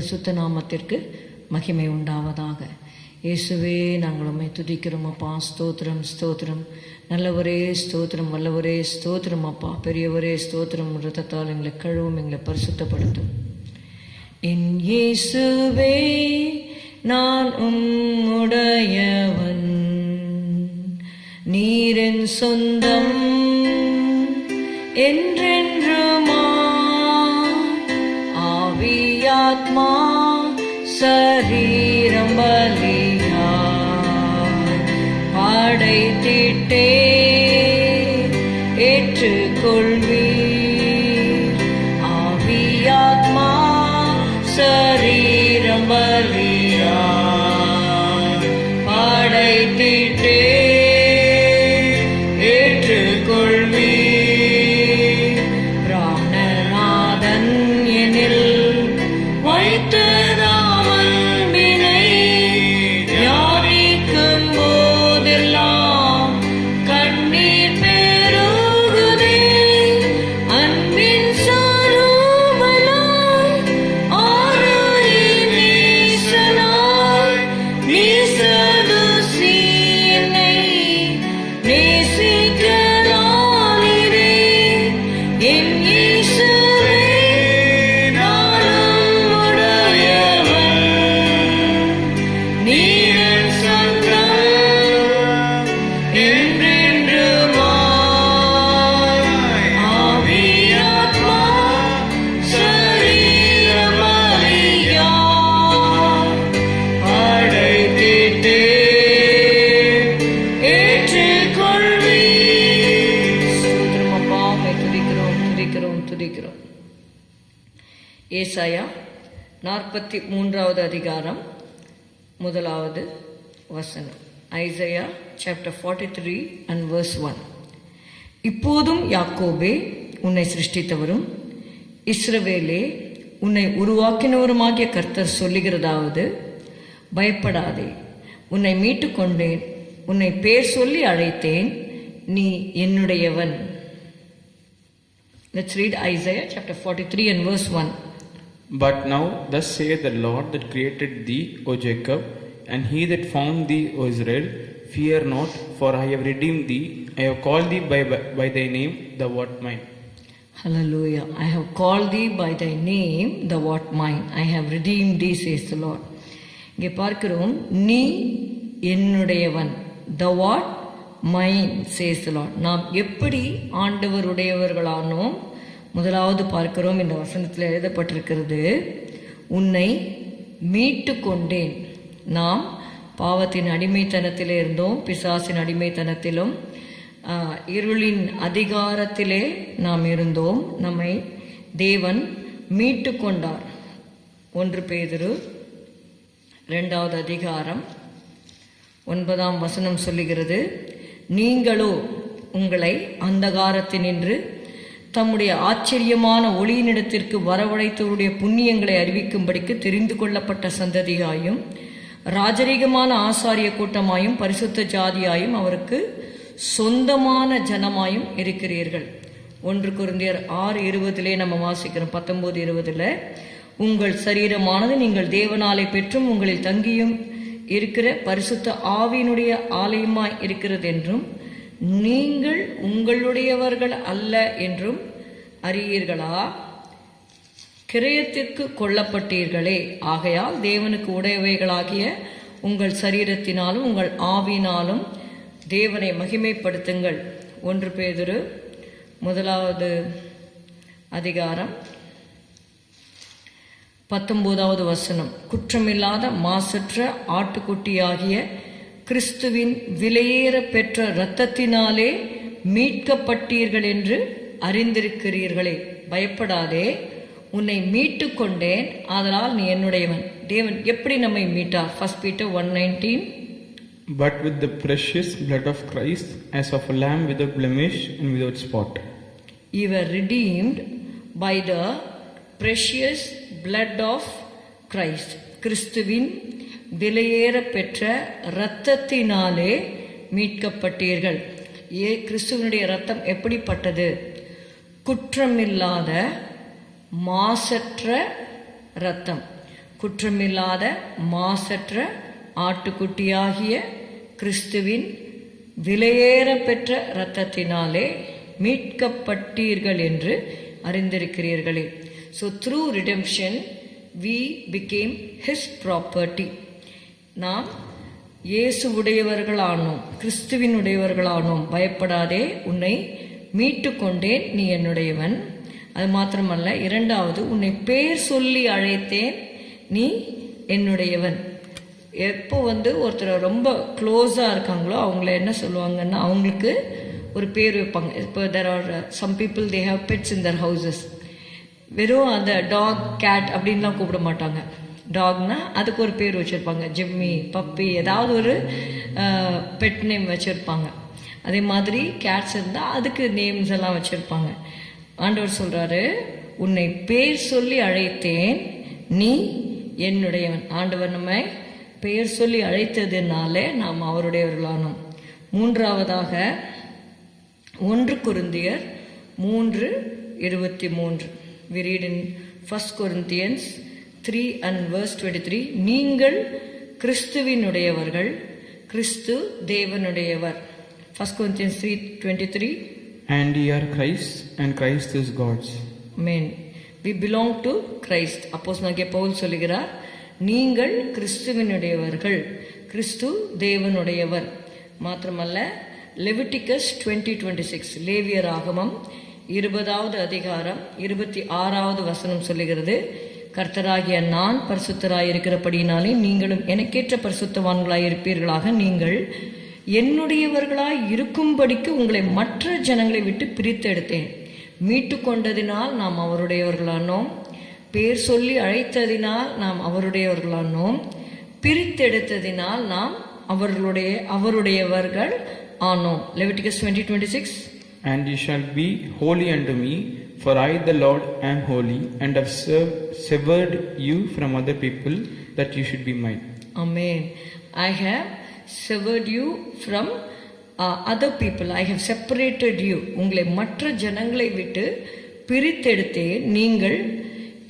பரிசுத்த நாமத்திற்கு மகிமை உண்டாவதாக. இயேசுவே, நாங்கள் உம்மை துதிக்கிறோம் அப்பா. ஸ்தோத்திரம், ஸ்தோத்திரம். நல்லவரே ஸ்தோத்திரம், வல்லவரே ஸ்தோத்திரம் அப்பா. பெரியவரே ஸ்தோத்திரம். இரத்தத்தால் எங்களை கழுவும், எங்களை பரிசுத்தப்படுத்தும். என் இயேசுவே, நான் உம்முடையவன், நீரின் சொந்தம் என்றென்றுமா. ஆவியாத்மா சரீரம் பலியா படைத்திட்டே ஏற்றுக்கொள்வீர். ஆவியாத்மா சரீரம் பலியா படைத்திட்டே ஏற்றுக்கொள்வீர். பிராணநாதன் எனில் வைத்த துதிக்கிறோம். ஏசாயா 43வது அதிகாரம் 1வது வசனம். Isaiah chapter 43 and verse 1. இப்போதும் யாக்கோபே, உன்னை சிருஷ்டித்தவரும் இஸ்ரவேலே, உன்னை உருவாக்கினவருமாகிய கர்த்தர் சொல்லுகிறதாவது, பயப்படாதே, உன்னை மீட்டு கொண்டேன், உன்னை பேர் சொல்லி அழைத்தேன், நீ என்னுடையவன். Let's read Isaiah chapter 43 and verse 1. But now thus saith the Lord that created thee, O Jacob, and he that formed thee, O Israel, fear not, for I have redeemed thee, I have called thee by thy name, thou art mine. Hallelujah. I have called thee by thy name, thou art mine. I have redeemed thee, says the Lord. இங்கே பார்க்கிறோம், நீ என்னுடையவன், thou art mine, says the Lord. நாம் எப்படி ஆண்டவருடையவர்களானோம்? முதலாவது பார்க்கிறோம், இந்த வசனத்தில் எழுதப்பட்டிருக்கிறது, உன்னை மீட்டு கொண்டேன். நாம் பாவத்தின் அடிமைத்தனத்திலே இருந்தோம், பிசாசின் அடிமைத்தனத்திலும் இருளின் அதிகாரத்திலே நாம் இருந்தோம். நம்மை தேவன் மீட்டு கொண்டார். 1 பேதுரு 2வது அதிகாரம் 9ஆம் வசனம் சொல்லுகிறது, நீங்களோ உங்களை அந்தகாரத்தினின்று தம்முடைய ஆச்சரியமான ஒளியினிடத்திற்கு வரவழைத்தவருடைய புண்ணியங்களை அறிவிக்கும்படிக்கு தெரிந்து கொள்ளப்பட்ட சந்ததியாயும் ராஜரீகமான ஆசாரிய கூட்டமாயும் பரிசுத்த ஜாதியாயும் அவருக்கு சொந்தமான ஜனமாயும் இருக்கிறீர்கள். 1 கொரிந்தியர் 6:20 நம்ம வாசிக்கிறோம். 19:20 உங்கள் சரீரமானது நீங்கள் தேவனாலே பெற்றும் உங்களில் தங்கியும் இருக்கிற பரிசுத்த ஆவியினுடைய ஆலயமாய் இருக்கிறது என்றும் நீங்கள் உங்களுடையவர்கள் அல்ல என்றும் அறியீர்களா? கிரயத்திற்கு கொல்லப்பட்டீர்களே, ஆகையால் தேவனுக்கு உடையவைகளாகிய உங்கள் சரீரத்தினாலும் உங்கள் ஆவியினாலும் தேவனை மகிமைப்படுத்துங்கள். 1 பேதுரு 1வது அதிகாரம் 19வது வசனம். குற்றமில்லாத மாசற்ற ஆட்டுக்குட்டியாகிய கிறிஸ்துவின் விலையேற பெற்ற இரத்தத்தினாலே மீட்கப்பட்டீர்கள் என்று அறிந்திருக்கிறீர்களே. பயப்படாதே, உன்னை மீட்டு கொண்டேன், ஆதலால் நீ என்னுடையவன். தேவன் எப்படி நம்மை மீட்டார்? 1 Peter 1:19. But with the precious blood of Christ, as of a lamb without blemish and without spot. You were redeemed by the precious blood of Christ. கிறிஸ்துவின் விலையேற பெற்ற இரத்தத்தினாலே மீட்கப்பட்டீர்கள். கிறிஸ்துவனுடைய இரத்தம் எப்படிப்பட்டது? குற்றமில்லாத மாசற்ற இரத்தம். குற்றமில்லாத மாசற்ற ஆட்டுக்குட்டியாகிய கிறிஸ்துவின் விலையேற பெற்ற இரத்தத்தினாலே மீட்கப்பட்டீர்கள் என்று அறிந்திருக்கிறீர்களே. So through redemption we became his property. நாம் இயேசுவுடையவர்களானோம், கிறிஸ்துவினுடையவர்களானோம். பயப்படாதே, உன்னை மீட்டு கொண்டேன், நீ என்னுடையவன். அது மாத்திரமல்ல, இரண்டாவது, உன்னை பேர் சொல்லி அழைத்தேன், நீ என்னுடையவன். எப்போ ஒருத்தர் ரொம்ப க்ளோஸாக இருக்காங்களோ அவங்கள என்ன சொல்லுவாங்கன்னா, அவங்களுக்கு ஒரு பேர் வைப்பாங்க. இப்போ there are some people they have pets in their houses. வெறும் அந்த டாக் கேட் அப்படின்லாம் கூப்பிட மாட்டாங்க. டாக்னா அதுக்கு ஒரு பேர் வச்சுருப்பாங்க, ஜிம்மி, பப்பி, ஏதாவது ஒரு பெட் நேம் வச்சுருப்பாங்க. அதே மாதிரி கேட்ஸ் இருந்தால் அதுக்கு நேம்ஸ் எல்லாம் வச்சுருப்பாங்க. ஆண்டவர் சொல்கிறாரு, உன்னை பேர் சொல்லி அழைத்தேன், நீ என்னுடையவன். ஆண்டவர் நம்மை பெயர் சொல்லி அழைத்ததுனாலே நாம் அவருடையவர்களானோம். மூன்றாவதாக 1 கொரிந்தியர் 3:23. We read in 1 Corinthians 3 and verse 23. நீங்கள் கிறிஸ்துவினுடையவர்கள், கிறிஸ்து தேவனுடையவர். 1 Corinthians 3:23. And ye are Christ, and Christ is God's. Amen. We belong to Christ. அப்போஸ்தலனாகிய பவுல் சொல்லுகிறார், நீங்கள் கிறிஸ்துவினுடையவர்கள், கிறிஸ்து தேவனுடையவர். மாத்திரமல்ல, லெவிட்டிகஸ் 20:26, லேவியர் ஆகமம் 20வது அதிகாரம் 26வது வசனம் சொல்லுகிறது, கர்த்தராகிய நான் பரிசுத்தராயிருக்கிறபடியினாலே நீங்களும் எனக்கேற்ற பரிசுத்தவான்களாய் இருப்பீர்களாக. நீங்கள் என்னுடையவர்களாய் இருக்கும்படிக்கு உங்களை மற்ற ஜனங்களை விட்டு பிரித்தெடுத்தேன். மீட்டு கொண்டதினால் நாம் அவருடையவர்களானோம், பேர் சொல்லி அழைத்ததினால் நாம் அவருடையவர்களானோம், பிரித்தெடுத்ததினால் நாம் அவருடையவர்கள் ஆனோம். Leviticus 20:26. And ye shall be holy unto me, for I the Lord am holy, and have severed you from other people, that you should be mine. Amen. I have severed you from other people. I have separated you. உங்களை மற்ற ஜனங்களை விட்டு பிரித்தெடுத்தேன். நீங்கள்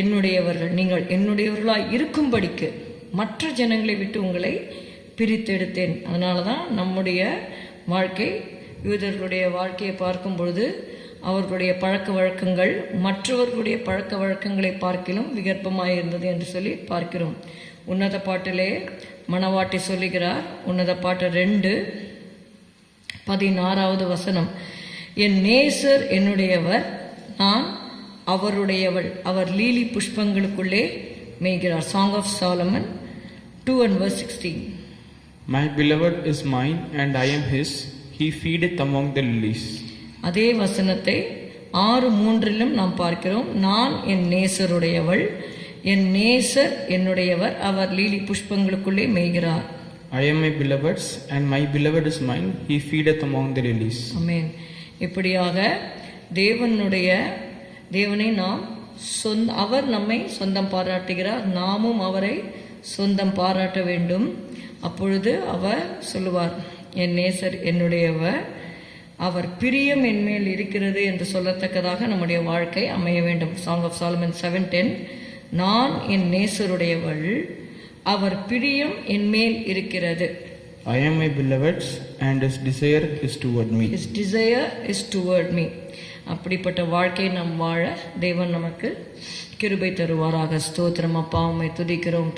என்னுடையவர்கள், நீங்கள் என்னுடையவர்களாய் இருக்கும்படிக்கு மற்ற ஜனங்களை விட்டு உங்களை பிரித்தெடுத்தேன். அதனால தான் நம்முடைய வாழ்க்கை, யூதர்களுடைய வாழ்க்கையை பார்க்கும் பொழுது அவர்களுடைய பழக்க வழக்கங்கள் மற்றவர்களுடைய பழக்க வழக்கங்களை பார்க்கிலும் விகற்பமாக இருந்தது என்று சொல்லி பார்க்கிறோம். உன்னத பாட்டிலே மணவாட்டி சொல்லுகிறார், உன்னத பாட்டு 2:16வது வசனம், என் நேசர் என்னுடையவர், நான் அவருடையவள், அவர் lily புஷ்பங்களுக்குள்ளே மேய்கிறார். Song of Solomon 2 and verse 16. My beloved is mine, and I am his, he feedeth among the lilies. அதே வசனத்தை 6:3 நாம் பார்க்கிறோம், நான் என் நேசருடையவள், என் நேசர் என்னுடையவர், அவர் lily புஷ்பங்களுக்குள்ளே மேய்கிறார். I am my beloved's, and my beloved is mine, he feedeth among the lilies. ஆமென். இப்படியாக தேவனை நாம் அவர் நம்மை சொந்தம் பாராட்டுகிறார், நாமும் அவரை சொந்தம் பாராட்ட வேண்டும். அப்பொழுது அவர் சொல்லுவார், என் நேசர் என்னுடையவர், அவர் பிரியம் என்மேல் இருக்கிறது என்று சொல்லத்தக்கதாக நம்முடைய வாழ்க்கை அமைய வேண்டும். Song of Solomon 7:10. நான் என் நேசருடையவள், அவர் பிரியம் என்மேல் இருக்கிறது. I am my beloved's, and his desire is toward me. His desire is toward me. அப்படிப்பட்ட வாழ்க்கை நாம் வாழ தேவன் நமக்கு கிருபை தருவாராக. ஸ்தோத்திரம் அப்பா, உம்மை துதிக்கிறோம்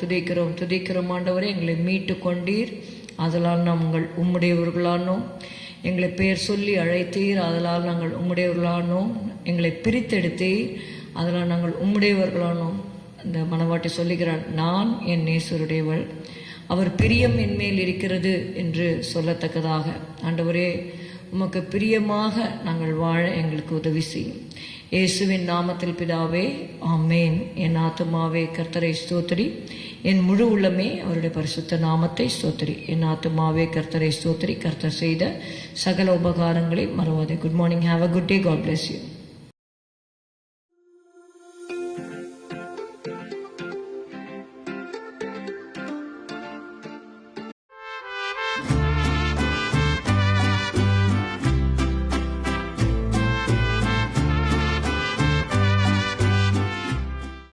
ஆண்டவரே. எங்களை மீட்டு கொண்டீர், அதனால் நாங்கள் உம்முடையவர்களானோம். எங்களை பெயர் சொல்லி அழைத்தீர், அதனால் நாங்கள் உம்முடையவர்களானோம். எங்களை பிரித்தெடுத்தீர், அதனால் நாங்கள் உம்முடையவர்களானோம். அந்த மணவாட்டி சொல்லுகிறார், நான் என் நேசருடையவள், அவர் பிரியம் என்மேல் இருக்கிறது என்று சொல்லத்தக்கதாக ஆண்டவரே உமக்கு பிரியமாக நாங்கள் வாழ எங்களுக்கு உதவி செய்யும். இயேசுவின் நாமத்தில் பிதாவே, ஆமேன். என் ஆத்துமாவே கர்த்தரை ஸ்தோத்திரி, என் முழு உள்ளமே அவருடைய பரிசுத்த நாமத்தை ஸ்தோத்திரி. என் ஆத்துமாவே கர்த்தரை ஸ்தோத்திரி, கர்த்தர் செய்த சகல உபகாரங்களை மறவாதே. Good morning, have a good day, god bless you.